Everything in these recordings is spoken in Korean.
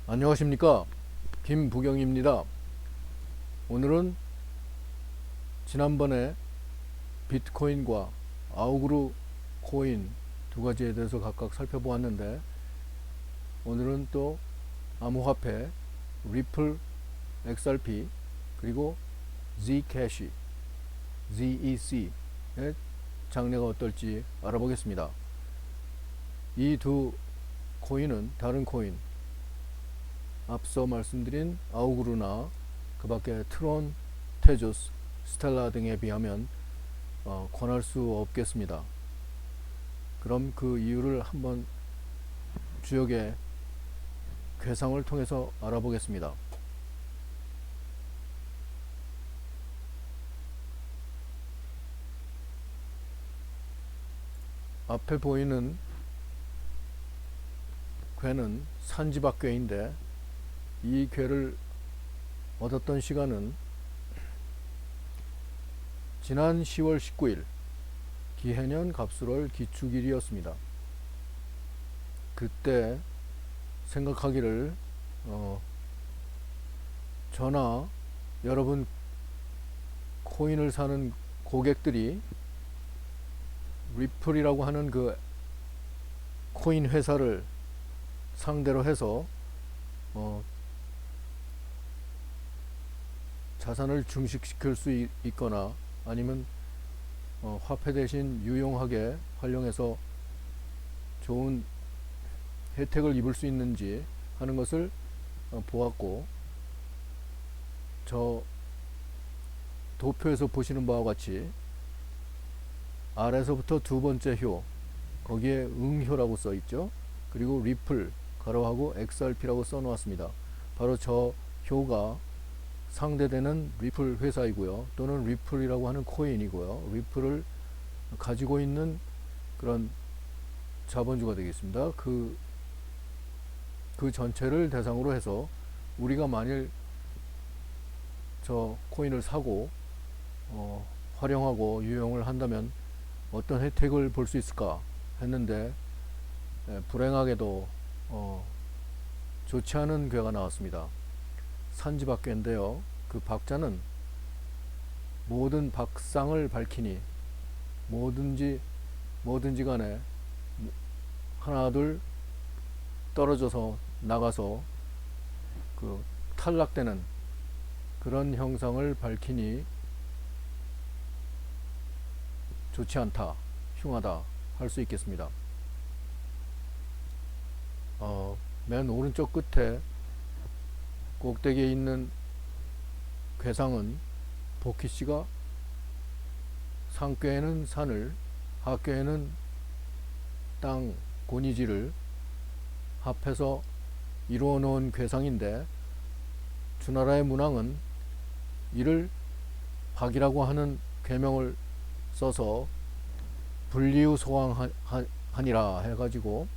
안녕하십니까, 김부경입니다. 오늘은 지난번에 비트코인과 아우그루 코인 두 가지에 대해서 각각 살펴보았는데, 오늘은 또 암호화폐 리플 XRP 그리고 Zcash ZEC의 장래가 어떨지 알아보겠습니다. 이 두 코인은 다른 코인, 앞서 말씀드린 아우그루나 그 밖에 트론, 테조스, 스텔라 등에 비하면 권할 수 없겠습니다. 그럼 그 이유를 한번 주역의 괴상을 통해서 알아보겠습니다. 앞에 보이는 괴는 산지박괴인데, 이 괴를 얻었던 시간은 지난 10월 19일 기해년 갑술월 기축일이었습니다. 그때 생각하기를 저나 여러분 코인을 사는 고객들이 리플이라고 하는 그 코인 회사를 상대로 해서 자산을 증식시킬 수 있거나 아니면 화폐 대신 유용하게 활용해서 좋은 혜택을 입을 수 있는지 하는 것을 보았고, 저 도표에서 보시는 바와 같이 아래서부터 두 번째 효, 거기에 응효라고 써 있죠. 그리고 리플 가로하고 XRP라고 써 놓았습니다. 바로 저 효가 상대되는 리플 회사이고요, 또는 리플이라고 하는 코인이고요, 리플을 가지고 있는 그런 자본주가 되겠습니다. 그 전체를 대상으로 해서 우리가 만일 저 코인을 사고 활용하고 유용을 한다면 어떤 혜택을 볼 수 있을까 했는데, 불행하게도 좋지 않은 괴가 나왔습니다. 산지박괴인데요, 그 박자는 모든 박상을 밝히니 뭐든지 간에 하나 둘 떨어져서 나가서 그 탈락되는 그런 형상을 밝히니 좋지 않다, 흉하다 할 수 있겠습니다. 맨 오른쪽 끝에 꼭대기에 있는 괴상은 복희씨가 상괴에는 산을, 하괴에는 땅 고니지를 합해서 이루어 놓은 괴상인데, 주나라의 문왕은 이를 박이라고 하는 괴명을 써서 불리우 소왕하니라 해가지고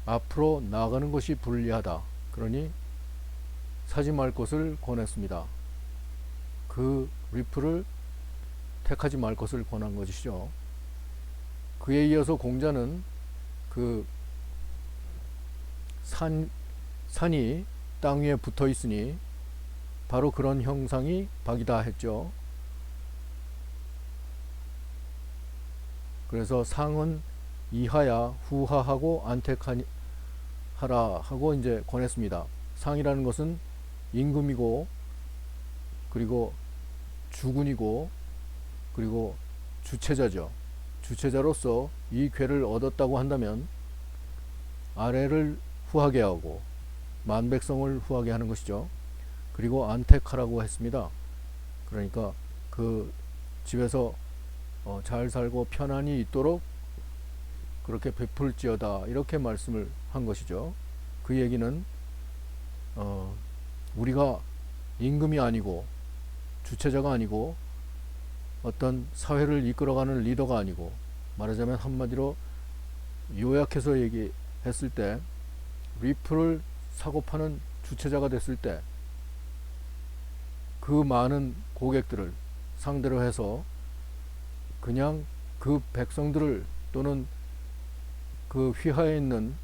앞으로 나가는 것이 불리하다, 그러니 사지 말 것을 권했습니다. 그 리플을 택하지 말 것을 권한 것이죠. 그에 이어서 공자는 그 산이 땅 위에 붙어 있으니 바로 그런 형상이 박이다 했죠. 그래서 상은 이하야 후하하고 안택하라 하고 이제 권했습니다. 상이라는 것은 임금이고, 그리고 주군이고, 그리고 주체자죠. 주체자로서 이 괴를 얻었다고 한다면 아래를 후하게 하고 만백성을 후하게 하는 것이죠. 그리고 안택하라고 했습니다. 그러니까 그 집에서 잘 살고 편안히 있도록 그렇게 베풀지어다, 이렇게 말씀을 한 것이죠. 그 얘기는 우리가 임금이 아니고 주체자가 아니고 어떤 사회를 이끌어가는 리더가 아니고, 말하자면 한마디로 요약해서 얘기했을 때 리플을 사고 파는 주체자가 됐을 때 그 많은 고객들을 상대로 해서 그냥 그 백성들을 또는 그 휘하에 있는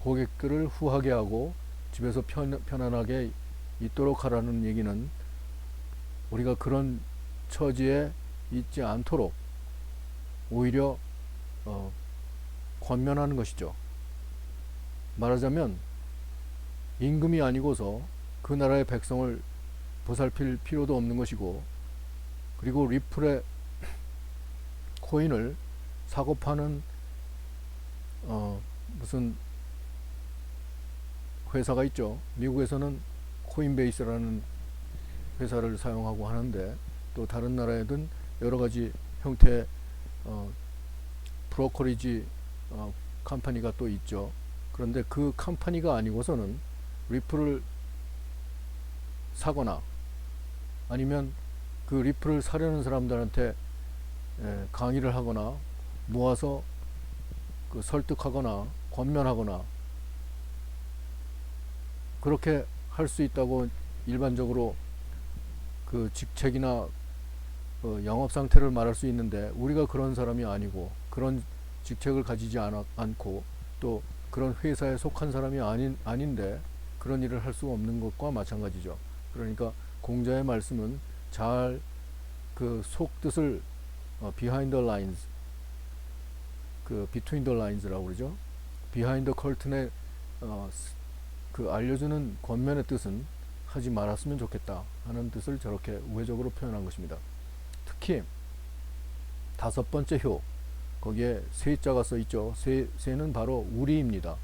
고객들을 후하게 하고 집에서 편안하게 있도록 하라는 얘기는 우리가 그런 처지에 있지 않도록 오히려 권면하는 것이죠. 말하자면 임금이 아니고서 그 나라의 백성을 보살필 필요도 없는 것이고, 그리고 리플의 코인을 사고 파는 무슨 회사가 있죠. 미국에서는 코인베이스라는 회사를 사용하고 하는데, 또 다른 나라에든 여러 가지 형태의 브로커리지 컴퍼니가 또 있죠. 그런데 그 컴퍼니가 아니고서는 리플을 사거나 아니면 그 리플을 사려는 사람들한테 강의를 하거나 모아서 그 설득하거나 권면하거나 그렇게 할 수 있다고 일반적으로 그 직책이나 영업 상태를 말할 수 있는데, 우리가 그런 사람이 아니고 그런 직책을 가지지 않고 또 그런 회사에 속한 사람이 아닌데 그런 일을 할 수 없는 것과 마찬가지죠. 그러니까 공자의 말씀은 잘 그 속뜻을 behind the lines, 그 between the lines라고 그러죠. behind the curtain에 그 알려주는 권면의 뜻은 하지 말았으면 좋겠다 하는 뜻을 저렇게 우회적으로 표현한 것입니다. 특히 다섯 번째 효, 거기에 세자가 써 있죠. 세는 바로 우리입니다.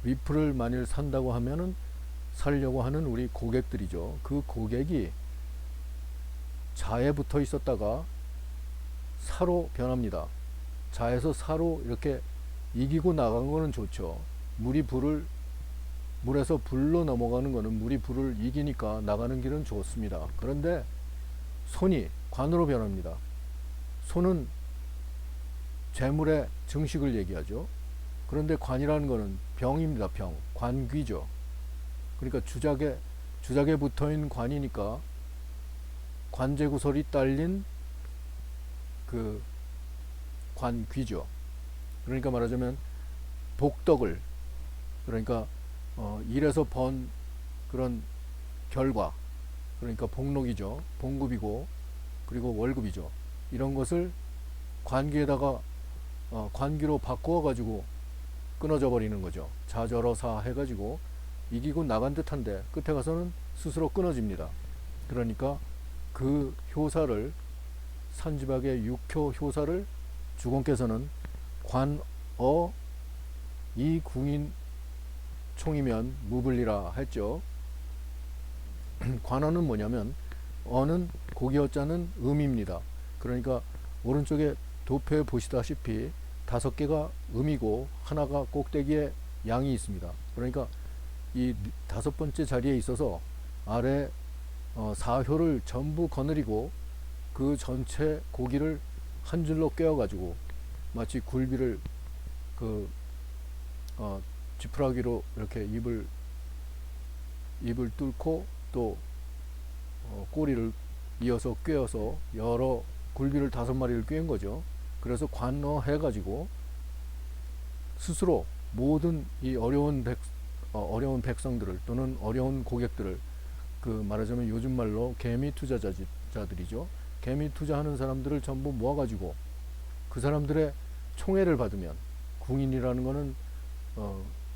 리플을 만일 산다고 하면은 살려고 하는 우리 고객들이죠. 그 고객이 자에 붙어 있었다가 사로 변합니다. 자에서 사로 이렇게 이기고 나간 거는 좋죠. 물에서 불로 넘어가는 거는 물이 불을 이기니까 나가는 길은 좋습니다. 그런데 손이 관으로 변합니다. 손은 재물의 증식을 얘기하죠. 그런데 관이라는 것은 병입니다. 병. 관귀죠. 그러니까 주작에 붙어있는 관이니까 관제구설이 딸린 그 관귀죠. 그러니까 말하자면 복덕을, 그러니까 일에서 번 그런 결과, 그러니까 복록이죠. 봉급이고 그리고 월급이죠. 이런 것을 관기에다가 관기로 바꾸어 가지고 끊어져 버리는 거죠. 자저러사 해가지고 이기고 나간 듯한데 끝에 가서는 스스로 끊어집니다. 그러니까 그 효사를, 산지박의 6효 효사를 주공께서는 관어 이 궁인 총이면 무불리라 했죠. 관어는 뭐냐면, 어는 고기어자는 음입니다. 그러니까 오른쪽에 도표에 보시다시피 5개가 음이고 하나가 꼭대기에 양이 있습니다. 그러니까 이 5번째 자리에 있어서 아래 4효를 전부 거느리고 그 전체 고기를 한 줄로 꿰어 가지고 마치 굴비를 그 지푸라기로 이렇게 입을 뚫고 또 꼬리를 이어서 꿰어서 여러 굴비를 5마리를 꿰은 거죠. 그래서 관어해 가지고 스스로 모든 이 어려운 백성들을 또는 어려운 고객들을, 그 말하자면 요즘 말로 개미 투자자들이죠. 개미 투자하는 사람들을 전부 모아가지고 그 사람들의 총애를 받으면, 궁인이라는 거는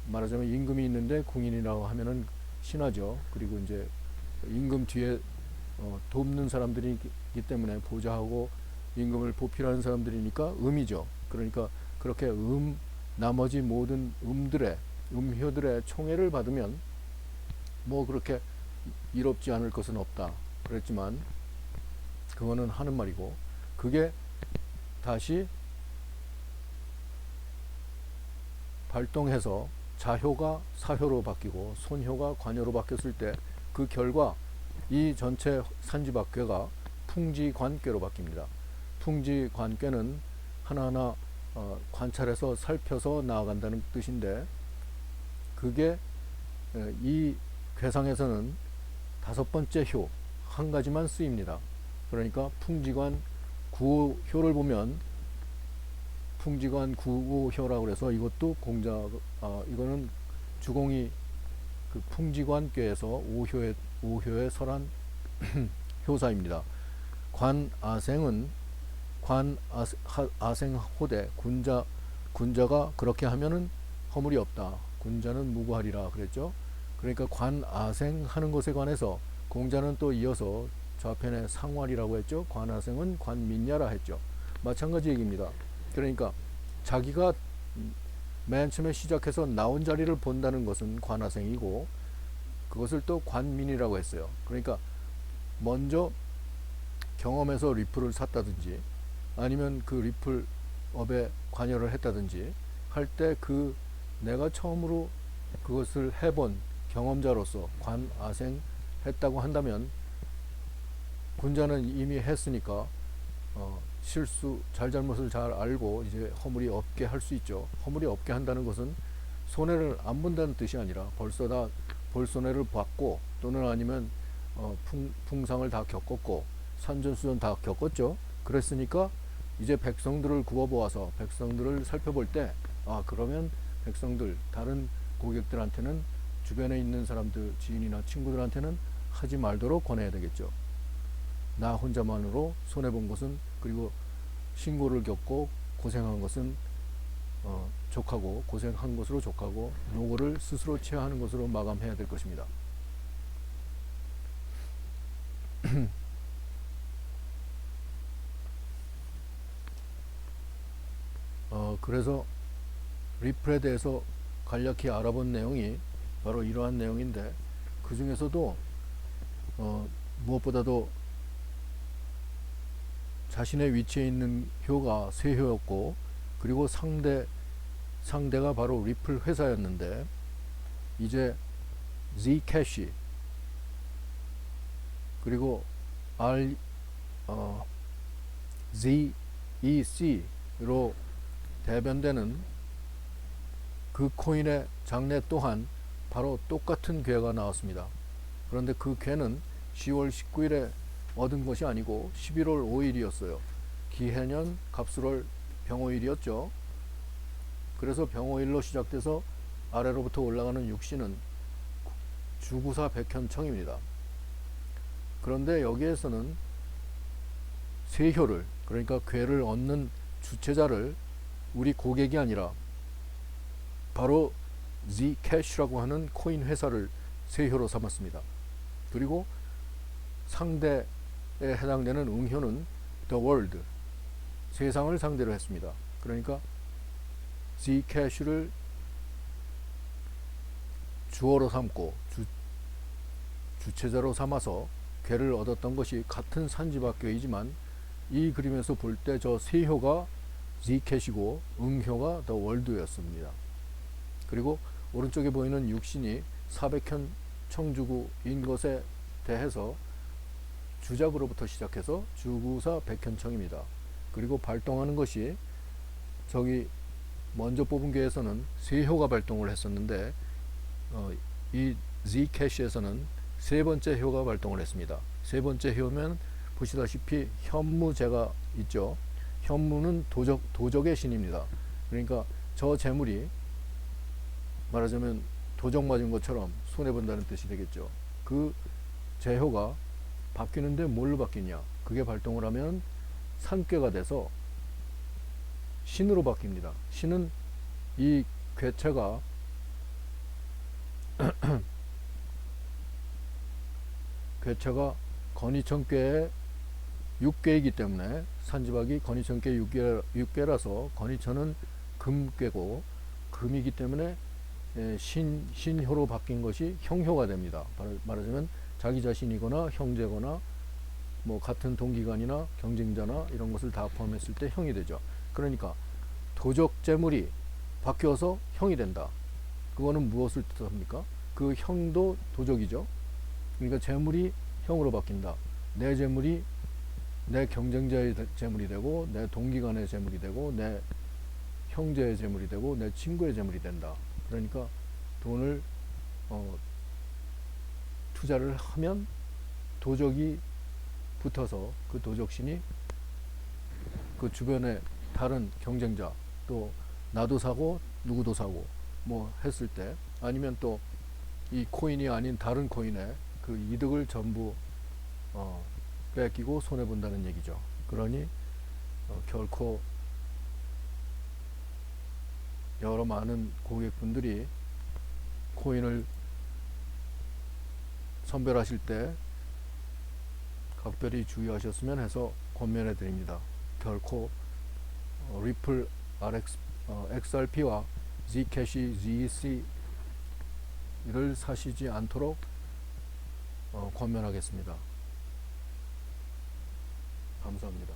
말하자면 임금이 있는데 궁인이라고 하면은 신하죠. 그리고 이제 임금 뒤에 돕는 사람들이기 때문에 보좌하고 임금을 보필하는 사람들이니까 음이죠. 그러니까 그렇게 나머지 모든 음효들의 총애를 받으면 뭐 그렇게 이롭지 않을 것은 없다 그랬지만, 그거는 하는 말이고, 그게 다시 발동해서 자효가 사효로 바뀌고 손효가 관효로 바뀌었을 때 그 결과 이 전체 산지박괴가 풍지관괴로 바뀝니다. 풍지관괴는 하나하나 관찰해서 살펴서 나아간다는 뜻인데, 그게 이 괴상에서는 5번째 효 한 가지만 쓰입니다. 그러니까 풍지관 구효를 보면 풍지관 구호효라고 그래서 이것도 이거는 주공이 그 풍지관께에서 오효에 설한 효사입니다. 관아생은 관아생호대 군자가 그렇게 하면은 허물이 없다. 군자는 무고하리라 그랬죠. 그러니까 관아생 하는 것에 관해서 공자는 또 이어서 좌편에 상활이라고 했죠. 관아생은 관민야라 했죠. 마찬가지 얘기입니다. 그러니까 자기가 맨 처음에 시작해서 나온 자리를 본다는 것은 관아생이고 그것을 또 관민이라고 했어요. 그러니까 먼저 경험해서 리플을 샀다든지 아니면 그 리플업에 관여를 했다든지 할 때 그 내가 처음으로 그것을 해본 경험자로서 관아생 했다고 한다면 군자는 이미 했으니까 실수 잘잘못을 잘 알고 이제 허물이 없게 할 수 있죠. 허물이 없게 한다는 것은 손해를 안 본다는 뜻이 아니라 벌써 다 볼손해를 봤고 또는 아니면 풍상을 다 겪었고 산전수전 다 겪었죠. 그랬으니까 이제 백성들을 구워보아서 백성들을 살펴볼 때 그러면 백성들 다른 고객들한테는 주변에 있는 사람들 지인이나 친구들한테는 하지 말도록 권해야 되겠죠. 나 혼자만으로 손해본 것은 그리고 신고를 겪고 고생한 것은 족하고 고생한 것으로 족하고 노고를 스스로 취하하는 것으로 마감해야 될 것입니다. 그래서 리플에 대해서 간략히 알아본 내용이 바로 이러한 내용인데 그 중에서도 무엇보다도 자신의 위치에 있는 효가 세효였고 그리고 상대가 바로 리플 회사였는데 이제 Zcash 그리고 ZEC로 대변되는 그 코인의 장래 또한 바로 똑같은 괴가 나왔습니다. 그런데 그 괴는 10월 19일에 얻은 것이 아니고 11월 5일이었어요. 기해년 갑술월 병오일이었죠. 그래서 병오일로 시작돼서 아래로부터 올라가는 육신은 주구사 백현청입니다. 그런데 여기에서는 세효를 그러니까 괴를 얻는 주체자를 우리 고객이 아니라 바로 Zcash라고 하는 코인 회사를 세효로 삼았습니다. 그리고 상대에 해당되는 응효는 The World, 세상을 상대로 했습니다. 그러니까 Zcash를 주어로 삼고 주체자로 삼아서 괴를 얻었던 것이 같은 산지밖에이지만 이 그림에서 볼 때 저 세효가 Zcash이고 응효가 The World였습니다. 그리고 오른쪽에 보이는 육신이 400현 청주구인 것에 대해서 주작으로부터 시작해서 주구사 백현청입니다. 그리고 발동하는 것이 저기 먼저 뽑은 괴에서는 세효가 발동을 했었는데 이 Zcash에서는 세 번째 효가 발동을 했습니다. 세 번째 효면 보시다시피 현무제가 있죠. 현무는 도적의 신입니다. 그러니까 저 재물이 말하자면 도적 맞은 것처럼 손해본다는 뜻이 되겠죠. 그 제효가 바뀌는데 뭘로 바뀌냐? 그게 발동을 하면 산괴가 돼서 신으로 바뀝니다. 신은 이 괴체가 건이천괴의 6괴이기 때문에 산지박이 건이천괴 6괴라서 건이천은 금괴고 금이기 때문에 신효로 바뀐 것이 형효가 됩니다. 말하자면 자기 자신이거나 형제거나 뭐 같은 동기간이나 경쟁자나 이런 것을 다 포함했을 때 형이 되죠. 그러니까 도적 재물이 바뀌어서 형이 된다. 그거는 무엇을 뜻합니까? 그 형도 도적이죠. 그러니까 재물이 형으로 바뀐다. 내 재물이 내 경쟁자의 재물이 되고 내 동기간의 재물이 되고 내 형제의 재물이 되고 내 친구의 재물이 된다. 그러니까 돈을 투자를 하면 도적이 붙어서 그 도적신이 그 주변의 다른 경쟁자 또 나도 사고 누구도 사고 뭐 했을 때, 아니면 또 이 코인이 아닌 다른 코인에 그 이득을 전부 뺏기고 손해 본다는 얘기죠. 그러니 결코 여러 많은 고객분들이 코인을 선별하실 때 각별히 주의하셨으면 해서 권면해 드립니다. 결코 리플 RX, XRP와 Zcash, ZC를 사시지 않도록 권면하겠습니다. 감사합니다.